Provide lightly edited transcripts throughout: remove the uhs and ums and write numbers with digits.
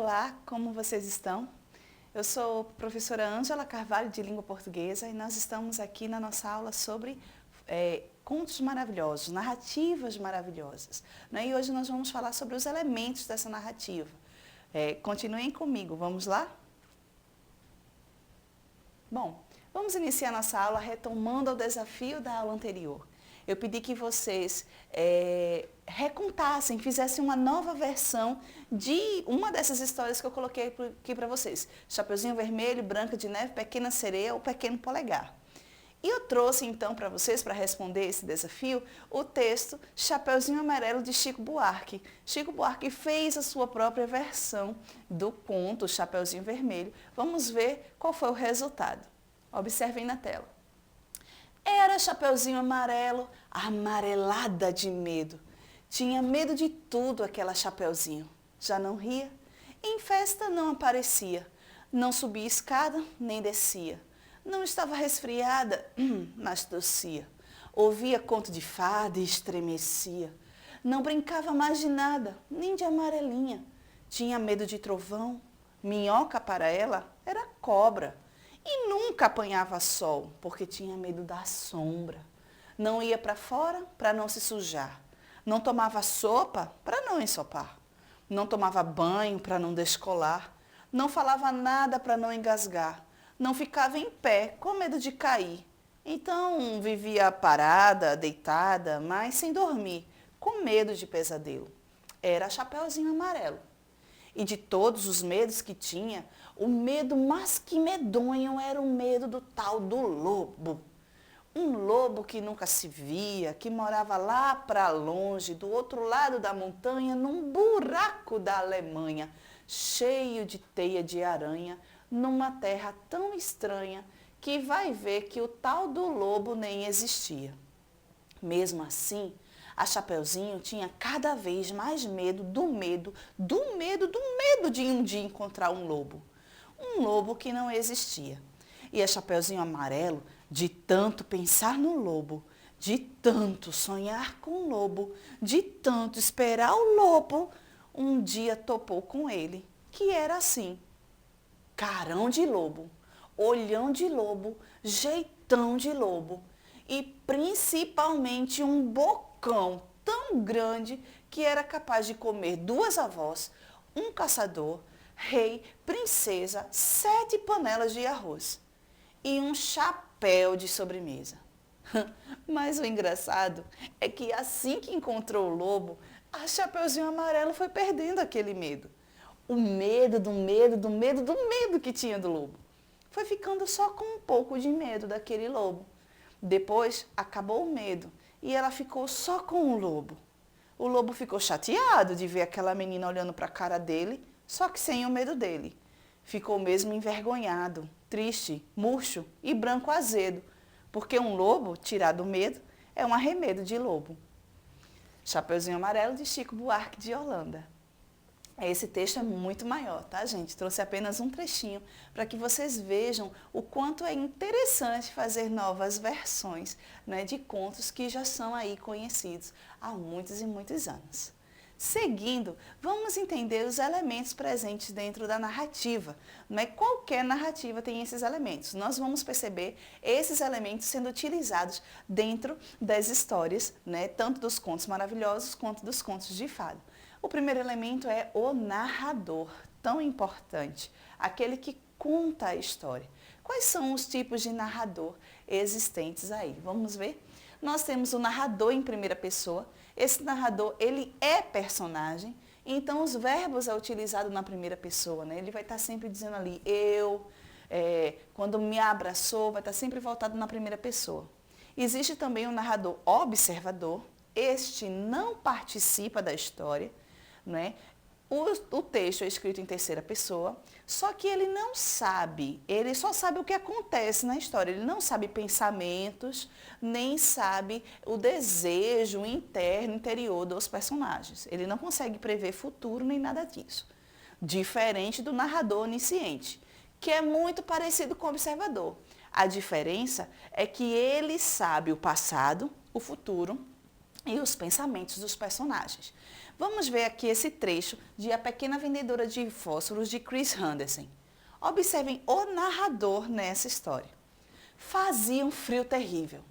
olá, como vocês estão? Eu sou professora Ângela Carvalho de Língua Portuguesa e nós estamos aqui na nossa aula sobre contos maravilhosos, narrativas maravilhosas. Né? E hoje nós vamos falar sobre os elementos dessa narrativa. Continuem comigo, vamos lá? Bom, vamos iniciar nossa aula retomando o desafio da aula anterior. Eu pedi que vocês recontassem, fizessem uma nova versão de uma dessas histórias que eu coloquei aqui para vocês. Chapeuzinho Vermelho, Branca de Neve, Pequena Sereia ou Pequeno Polegar. E eu trouxe então para vocês, para responder esse desafio, o texto Chapeuzinho Amarelo de Chico Buarque. Chico Buarque fez a sua própria versão do conto Chapeuzinho Vermelho. Vamos ver qual foi o resultado. Observem na tela. Era Chapeuzinho Amarelo, amarelada de medo. Tinha medo de tudo aquela Chapeuzinho. Já não ria, em festa não aparecia. Não subia escada, nem descia. Não estava resfriada, mas tossia. Ouvia conto de fada e estremecia. Não brincava mais de nada, nem de amarelinha. Tinha medo de trovão. Minhoca para ela era cobra. E nunca apanhava sol, porque tinha medo da sombra. Não ia para fora para não se sujar. Não tomava sopa para não ensopar. Não tomava banho para não descolar. Não falava nada para não engasgar. Não ficava em pé com medo de cair. Então vivia parada, deitada, mas sem dormir, com medo de pesadelo. Era Chapeuzinho Amarelo. E de todos os medos que tinha, o medo mais que medonho era o medo do tal do lobo. Um lobo que nunca se via, que morava lá para longe, do outro lado da montanha, num buraco da Alemanha, cheio de teia de aranha, numa terra tão estranha que vai ver que o tal do lobo nem existia. Mesmo assim, a Chapeuzinho tinha cada vez mais medo do medo de um dia encontrar um lobo. Um lobo que não existia. E a Chapeuzinho Amarelo, de tanto pensar no lobo, de tanto sonhar com o lobo, de tanto esperar o lobo, um dia topou com ele, que era assim: carão de lobo, olhão de lobo, jeitão de lobo e principalmente um bocão tão grande que era capaz de comer 2 avós, um caçador, rei, princesa, 7 panelas de arroz e um chapéu de sobremesa. Mas o engraçado é que assim que encontrou o lobo, a Chapeuzinho Amarelo foi perdendo aquele medo. O medo que tinha do lobo. Foi ficando só com um pouco de medo daquele lobo. Depois acabou o medo e ela ficou só com o lobo. O lobo ficou chateado de ver aquela menina olhando para a cara dele, só que sem o medo dele. Ficou mesmo envergonhado, triste, murcho e branco azedo, porque um lobo, tirado do medo, é um arremedo de lobo. Chapeuzinho Amarelo de Chico Buarque de Holanda. Esse texto é muito maior, tá, gente? Trouxe apenas um trechinho para que vocês vejam o quanto é interessante fazer novas versões, né, de contos que já são aí conhecidos há muitos e muitos anos. Seguindo, vamos entender os elementos presentes dentro da narrativa. Não é qualquer narrativa tem esses elementos. Nós vamos perceber esses elementos sendo utilizados dentro das histórias, né, tanto dos contos maravilhosos quanto dos contos de fada. O primeiro elemento é o narrador, tão importante, aquele que conta a história. Quais são os tipos de narrador existentes aí? Vamos ver? Nós temos o narrador em primeira pessoa. Esse narrador, ele é personagem, então os verbos é utilizado na primeira pessoa, né? Ele vai estar sempre dizendo ali, eu, quando me abraçou, vai estar sempre voltado na primeira pessoa. Existe também o narrador observador, este não participa da história, né? O texto é escrito em terceira pessoa, só que ele não sabe, ele só sabe o que acontece na história, ele não sabe pensamentos, nem sabe o desejo interno, interior dos personagens. Ele não consegue prever futuro nem nada disso. Diferente do narrador onisciente, que é muito parecido com o observador. A diferença é que ele sabe o passado, o futuro e os pensamentos dos personagens. Vamos ver aqui esse trecho de A Pequena Vendedora de Fósforos, de Chris Anderson. Observem o narrador nessa história. Fazia um frio terrível.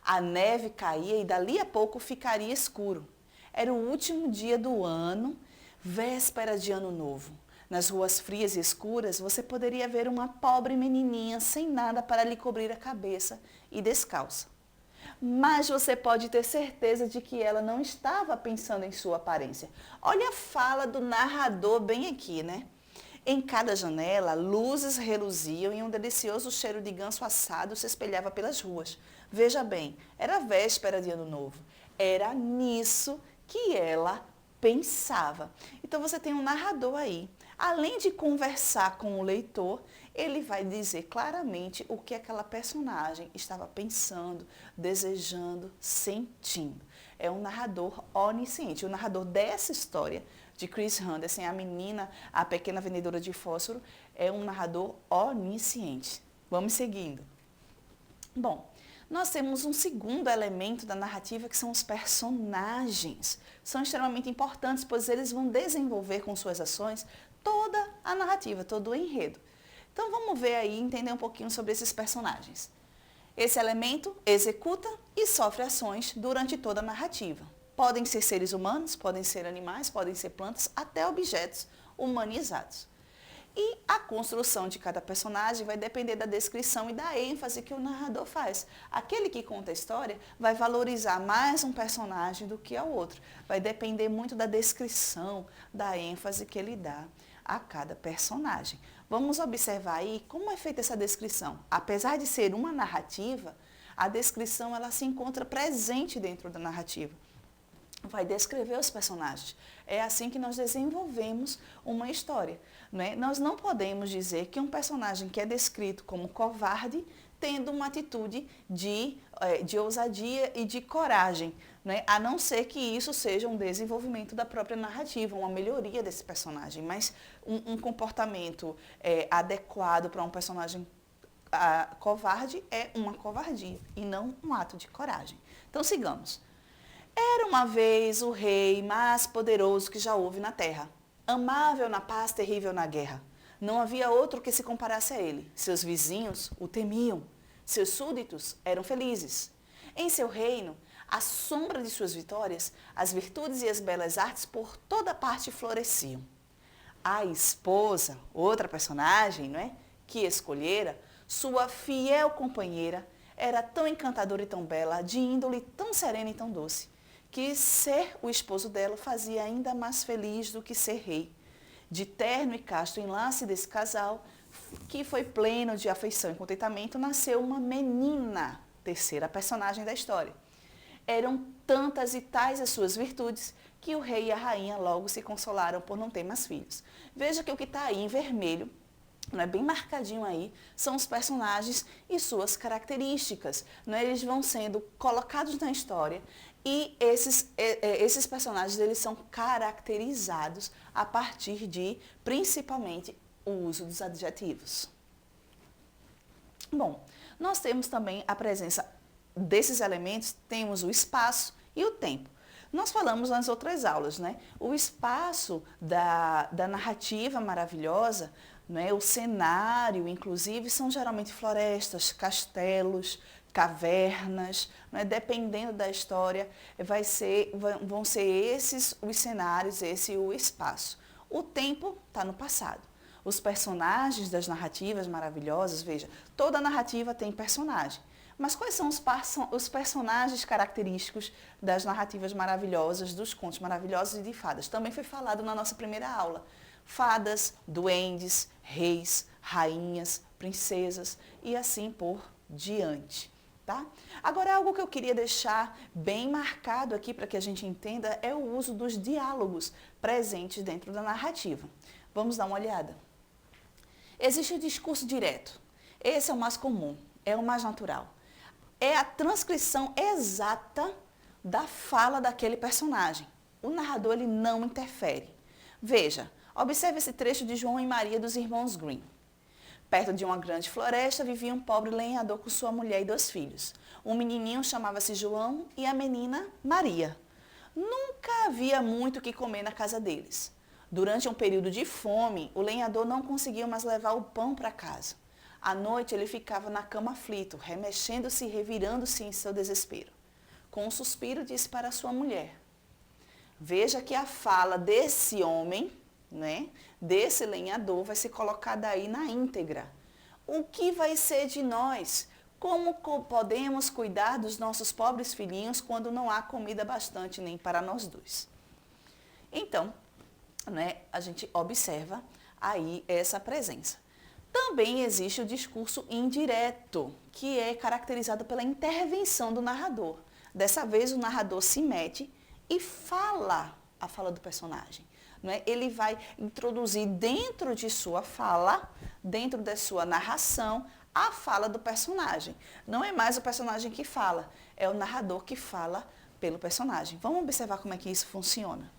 A neve caía e dali a pouco ficaria escuro. Era o último dia do ano, véspera de ano novo. Nas ruas frias e escuras, você poderia ver uma pobre menininha sem nada para lhe cobrir a cabeça e descalça. Mas você pode ter certeza de que ela não estava pensando em sua aparência. Olha a fala do narrador bem aqui, né? Em cada janela, luzes reluziam e um delicioso cheiro de ganso assado se espelhava pelas ruas. Veja bem, era véspera de ano novo. Era nisso que ela pensava. Então você tem um narrador aí. Além de conversar com o leitor, ele vai dizer claramente o que aquela personagem estava pensando, desejando, sentindo. É um narrador onisciente. O narrador dessa história de Chris Anderson, a pequena vendedora de fósforo, é um narrador onisciente. Vamos seguindo. Bom, nós temos um segundo elemento da narrativa que são os personagens. São extremamente importantes, pois eles vão desenvolver com suas ações toda a narrativa, todo o enredo. Então vamos ver aí, entender um pouquinho sobre esses personagens. Esse elemento executa e sofre ações durante toda a narrativa. Podem ser seres humanos, podem ser animais, podem ser plantas, até objetos humanizados. E a construção de cada personagem vai depender da descrição e da ênfase que o narrador faz. Aquele que conta a história vai valorizar mais um personagem do que ao outro. Vai depender muito da descrição, da ênfase que ele dá a cada personagem. Vamos observar aí como é feita essa descrição. Apesar de ser uma narrativa, a descrição ela se encontra presente dentro da narrativa. Vai descrever os personagens. É assim que nós desenvolvemos uma história, né? Nós não podemos dizer que um personagem que é descrito como covarde tendo uma atitude de ousadia e de coragem, né? A não ser que isso seja um desenvolvimento da própria narrativa, uma melhoria desse personagem, mas um comportamento adequado para um personagem covarde é uma covardia e não um ato de coragem. Então sigamos. Era uma vez o rei mais poderoso que já houve na terra, amável na paz, terrível na guerra. Não havia outro que se comparasse a ele. Seus vizinhos o temiam, seus súditos eram felizes. Em seu reino, à sombra de suas vitórias, as virtudes e as belas artes por toda parte floresciam. A esposa, outra personagem, não é, que escolhera, sua fiel companheira, era tão encantadora e tão bela, de índole tão serena e tão doce, que ser o esposo dela fazia ainda mais feliz do que ser rei. De terno e casto enlace desse casal, que foi pleno de afeição e contentamento, nasceu uma menina, terceira personagem da história. Eram tantas e tais as suas virtudes, que o rei e a rainha logo se consolaram por não ter mais filhos. Veja que o que está aí em vermelho, não é bem marcadinho aí, são os personagens e suas características. Não é? Eles vão sendo colocados na história e esses personagens eles são caracterizados a partir de, principalmente, o uso dos adjetivos. Bom, nós temos também a presença desses elementos, temos o espaço e o tempo. Nós falamos nas outras aulas, né? O espaço da narrativa maravilhosa, né? O cenário, inclusive, são geralmente florestas, castelos, cavernas, né? Dependendo da história, vão ser esses os cenários, esse o espaço. O tempo está no passado. Os personagens das narrativas maravilhosas, veja, toda narrativa tem personagem. Mas quais são os personagens característicos das narrativas maravilhosas, dos contos maravilhosos e de fadas? Também foi falado na nossa primeira aula. Fadas, duendes, reis, rainhas, princesas e assim por diante. Tá? Agora, algo que eu queria deixar bem marcado aqui para que a gente entenda é o uso dos diálogos presentes dentro da narrativa. Vamos dar uma olhada. Existe o discurso direto. Esse é o mais comum, é o mais natural. É a transcrição exata da fala daquele personagem. O narrador ele não interfere. Veja, observe esse trecho de João e Maria dos Irmãos Grimm. Perto de uma grande floresta vivia um pobre lenhador com sua mulher e 2 filhos. Um menininho chamava-se João e a menina Maria. Nunca havia muito o que comer na casa deles. Durante um período de fome, o lenhador não conseguia mais levar o pão para casa. À noite ele ficava na cama aflito, remexendo-se e revirando-se em seu desespero. Com um suspiro disse para sua mulher: veja que a fala desse homem, né, desse lenhador, vai ser colocada aí na íntegra. O que vai ser de nós? Como podemos cuidar dos nossos pobres filhinhos quando não há comida bastante nem para nós 2? Então, né, a gente observa aí essa presença. Também existe o discurso indireto, que é caracterizado pela intervenção do narrador. Dessa vez o narrador se mete e fala a fala do personagem. Né? Ele vai introduzir dentro de sua fala, dentro da sua narração, a fala do personagem. Não é mais o personagem que fala, é o narrador que fala pelo personagem. Vamos observar como é que isso funciona.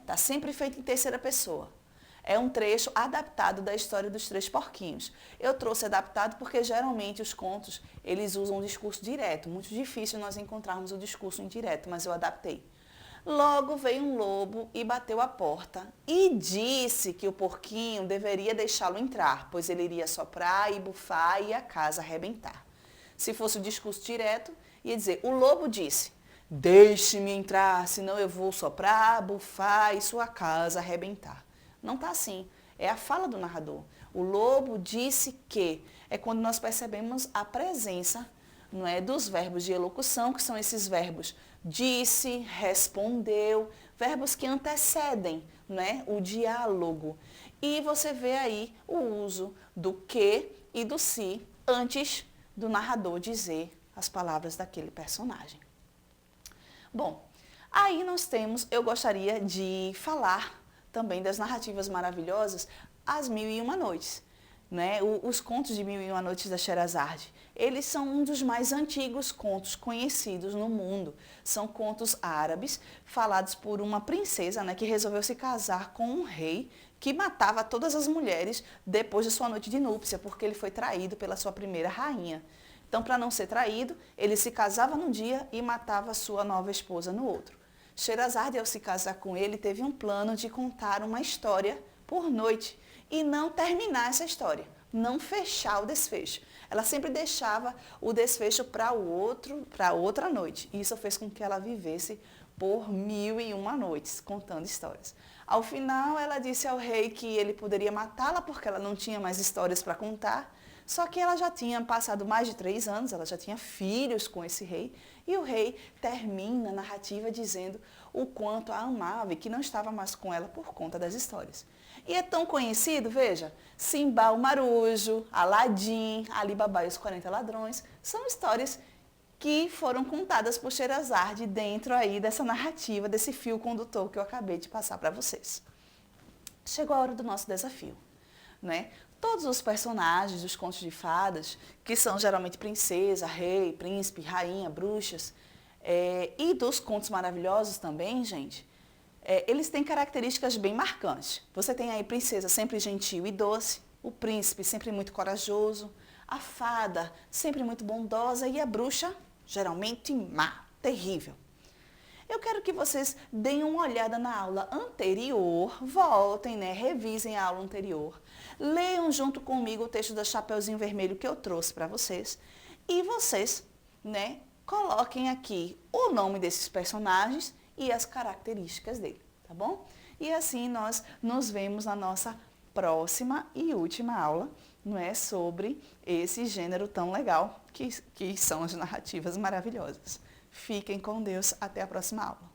Está sempre feito em terceira pessoa. É um trecho adaptado da história dos 3 porquinhos. Eu trouxe adaptado porque geralmente os contos, eles usam um discurso direto. Muito difícil nós encontrarmos o discurso indireto, mas eu adaptei. Logo veio um lobo e bateu à porta e disse que o porquinho deveria deixá-lo entrar, pois ele iria soprar e bufar e a casa arrebentar. Se fosse o discurso direto, ia dizer: o lobo disse: deixe-me entrar, senão eu vou soprar, bufar e sua casa arrebentar. Não está assim. É a fala do narrador. O lobo disse que. É quando nós percebemos a presença, não é, dos verbos de elocução, que são esses verbos disse, respondeu, verbos que antecedem, né, o diálogo. E você vê aí o uso do que e do se antes do narrador dizer as palavras daquele personagem. Bom, aí nós temos, eu gostaria de falar também das narrativas maravilhosas, As Mil e Uma Noites. Né? Os contos de Mil e Uma Noites da Sherazade, eles são um dos mais antigos contos conhecidos no mundo. São contos árabes, falados por uma princesa, né, que resolveu se casar com um rei que matava todas as mulheres depois de sua noite de núpcia, porque ele foi traído pela sua primeira rainha. Então, para não ser traído, ele se casava num dia e matava sua nova esposa no outro. Sherazade, ao se casar com ele, teve um plano de contar uma história por noite e não terminar essa história, não fechar o desfecho. Ela sempre deixava o desfecho para outra noite. E isso fez com que ela vivesse por 1001 noites, contando histórias. Ao final, ela disse ao rei que ele poderia matá-la porque ela não tinha mais histórias para contar. Só que ela já tinha passado mais de 3 anos, ela já tinha filhos com esse rei. E o rei termina a narrativa dizendo o quanto a amava e que não estava mais com ela por conta das histórias. E é tão conhecido, veja, Simba o Marujo, Aladim, Ali Babá e os 40 Ladrões, são histórias que foram contadas por Sherazade dentro aí dessa narrativa, desse fio condutor que eu acabei de passar para vocês. Chegou a hora do nosso desafio, né? Todos os personagens dos contos de fadas, que são geralmente princesa, rei, príncipe, rainha, bruxas, e dos contos maravilhosos também, gente, eles têm características bem marcantes. Você tem aí princesa sempre gentil e doce, o príncipe sempre muito corajoso, a fada sempre muito bondosa e a bruxa geralmente má, terrível. Eu quero que vocês deem uma olhada na aula anterior, voltem, né, revisem a aula anterior, leiam junto comigo o texto da Chapeuzinho Vermelho que eu trouxe para vocês e vocês, né, coloquem aqui o nome desses personagens e as características dele, tá bom? E assim nós nos vemos na nossa próxima e última aula, não é, sobre esse gênero tão legal que são as narrativas maravilhosas. Fiquem com Deus, até a próxima aula.